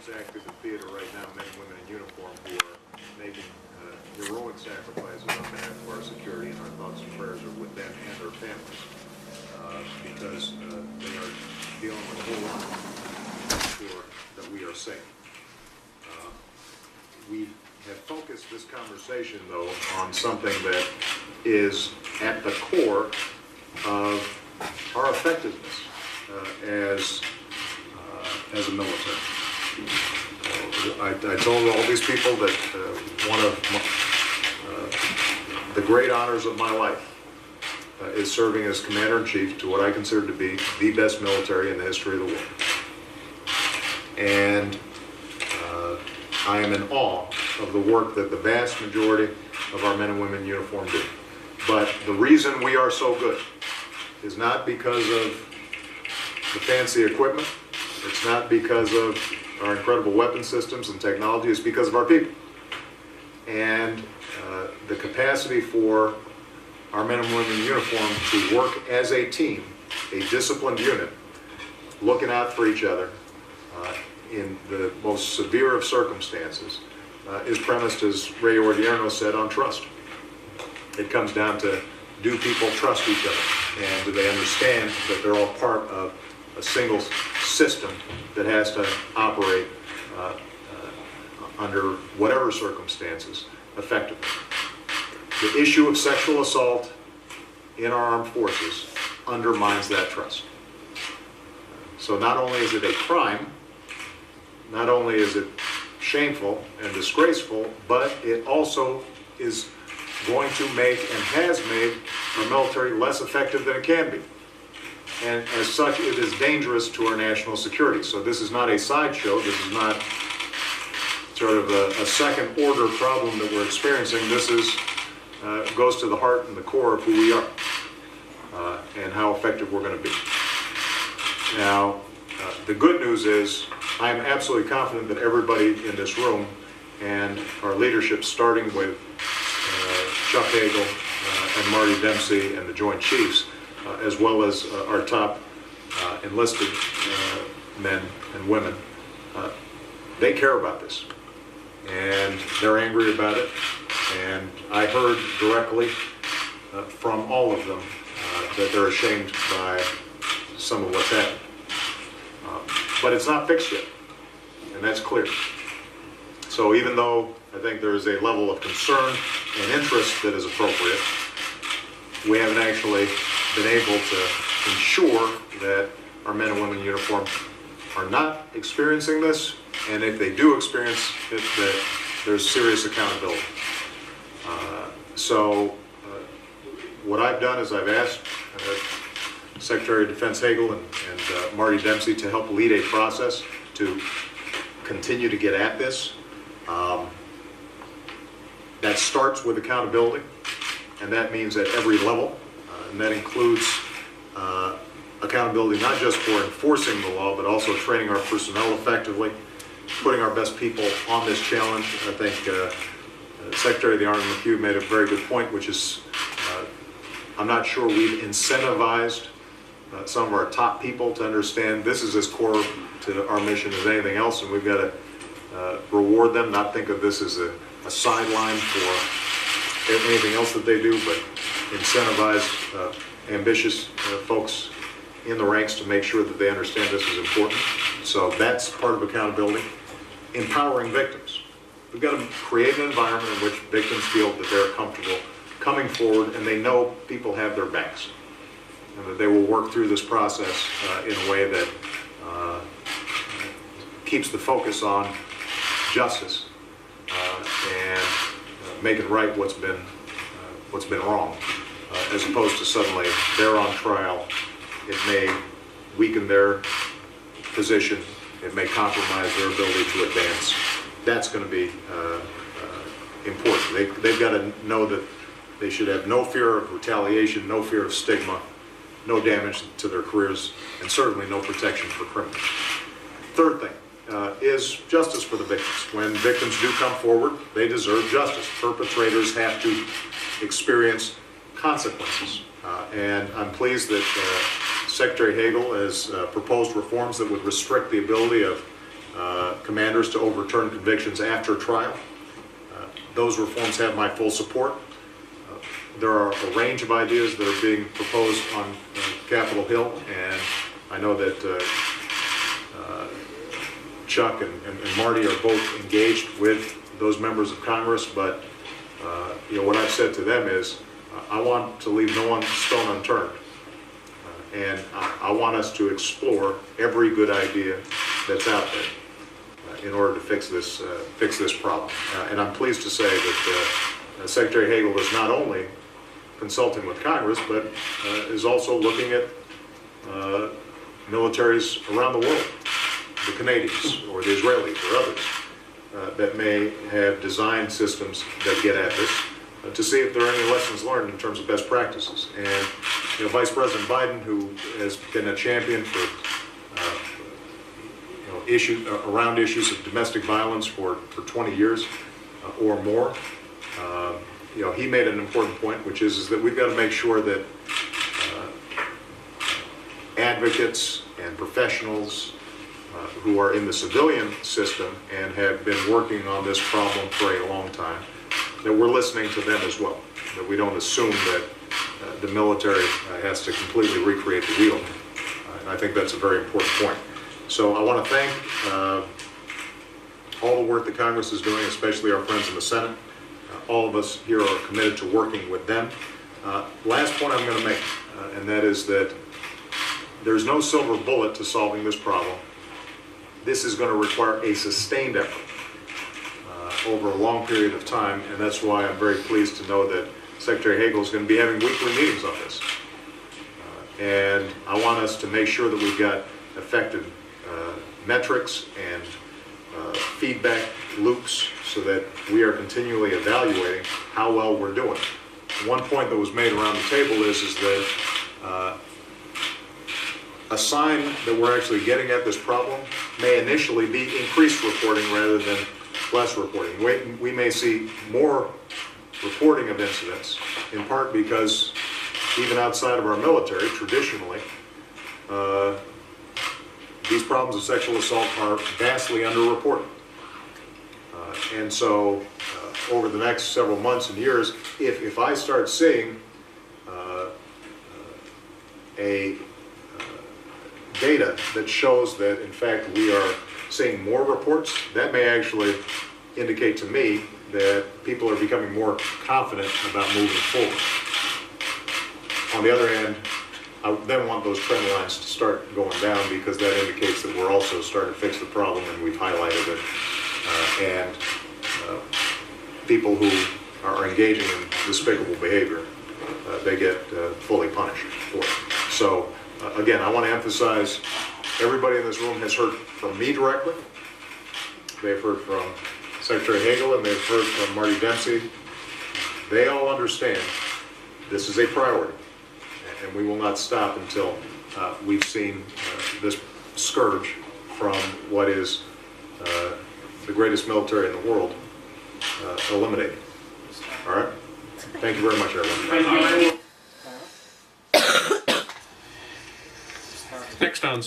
veterans active in theater right now, men and women in uniform, who are making heroic sacrifices on behalf of our security, and our thoughts and prayers are with them and their families, because they are dealing with a whole lot to ensure that we are safe. We have focused this conversation, though, on something that is at the core of our effectiveness as a military. I told all these people that one of the great honors of my life is serving as Commander-in-Chief to what I consider to be the best military in the history of the world. And I am in awe of the work that the vast majority of our men and women in uniform do. But the reason we are so good is not because of the fancy equipment. It's not because of our incredible weapon systems and technology. It's because of our people. And the capacity for our men and women in uniform to work as a team, a disciplined unit, looking out for each other in the most severe of circumstances, is premised, as Ray Odierno said, on trust. It comes down to, do people trust each other? And do they understand that they're all part of a single system that has to operate under whatever circumstances effectively? The issue of sexual assault in our armed forces undermines that trust. So not only is it a crime, not only is it shameful and disgraceful, but it also is going to make and has made our military less effective than it can be. And as such, it is dangerous to our national security. So this is not a sideshow. This is not sort of a second order problem that we're experiencing. This is goes to the heart and the core of who we are and how effective we're going to be. Now, the good news is I'm absolutely confident that everybody in this room and our leadership, starting with Chuck Hagel and Marty Dempsey and the Joint Chiefs, as well as our top enlisted men and women, they care about this. And they're angry about it. And I heard directly from all of them that they're ashamed by some of what's happened. But it's not fixed yet, and that's clear. So even though I think there is a level of concern and interest that is appropriate, we haven't actually been able to ensure that our men and women in uniform are not experiencing this, and if they do experience it, that there's serious accountability. What I've done is I've asked Secretary of Defense Hagel and Marty Dempsey to help lead a process to continue to get at this. That starts with accountability, and that means at every level, and that includes accountability not just for enforcing the law, but also training our personnel effectively, putting our best people on this challenge. I think Secretary of the Army McHugh made a very good point, which is I'm not sure we've incentivized some of our top people to understand this is as core to our mission as anything else, and we've got to reward them, not think of this as a sideline for anything else that they do, but incentivize ambitious folks in the ranks to make sure that they understand this is important. So that's part of accountability. Empowering victims. We've got to create an environment in which victims feel that they're comfortable coming forward and they know people have their backs, and that they will work through this process in a way that keeps the focus on justice and making right what's been wrong, as opposed to suddenly they're on trial. It may weaken their position. It may compromise their ability to advance. That's going to be important. They've got to know that they should have no fear of retaliation, no fear of stigma, no damage to their careers, and certainly no protection for criminals. Third thing is justice for the victims. When victims do come forward, they deserve justice. Perpetrators have to experience consequences. And I'm pleased that Secretary Hagel has proposed reforms that would restrict the ability of commanders to overturn convictions after trial. Those reforms have my full support. There are a range of ideas that are being proposed on Capitol Hill, and I know that Chuck and Marty are both engaged with those members of Congress, but what I've said to them is I want to leave no one stone unturned. And I want us to explore every good idea that's out there in order to fix this problem. And I'm pleased to say that Secretary Hagel is not only consulting with Congress, but is also looking at militaries around the world, the Canadians or the Israelis or others that may have designed systems that get at this, to see if there are any lessons learned in terms of best practices. And Vice President Biden, who has been a champion for around issues of domestic violence for 20 years or more, he made an important point, which is that we've got to make sure that advocates and professionals who are in the civilian system and have been working on this problem for a long time, that we're listening to them as well, that we don't assume that the military has to completely recreate the wheel. And I think that's a very important point. So I want to thank all the work that Congress is doing, especially our friends in the Senate. All of us here are committed to working with them. Last point I'm going to make, and that is that there's no silver bullet to solving this problem. This is going to require a sustained effort over a long period of time, and that's why I'm very pleased to know that Secretary Hagel is going to be having weekly meetings on this. And I want us to make sure that we've got effective metrics and feedback loops so that we are continually evaluating how well we're doing. One point that was made around the table is that a sign that we're actually getting at this problem may initially be increased reporting rather than less reporting. We may see more reporting of incidents, in part because even outside of our military, traditionally, these problems of sexual assault are vastly underreported. And so over the next several months and years, if I start seeing data that shows that in fact we are seeing more reports, that may actually indicate to me that people are becoming more confident about moving forward. On the other hand, I then want those trend lines to start going down, because that indicates that we're also starting to fix the problem and we've highlighted it. And people who are engaging in despicable behavior, they get fully punished for it. So again, I want to emphasize, everybody in this room has heard from me directly. They've heard from Secretary Hagel and they've heard from Marty Dempsey. They all understand this is a priority, and we will not stop until we've seen this scourge from what is the greatest military in the world eliminated. All right? Thank you very much, everyone. Next on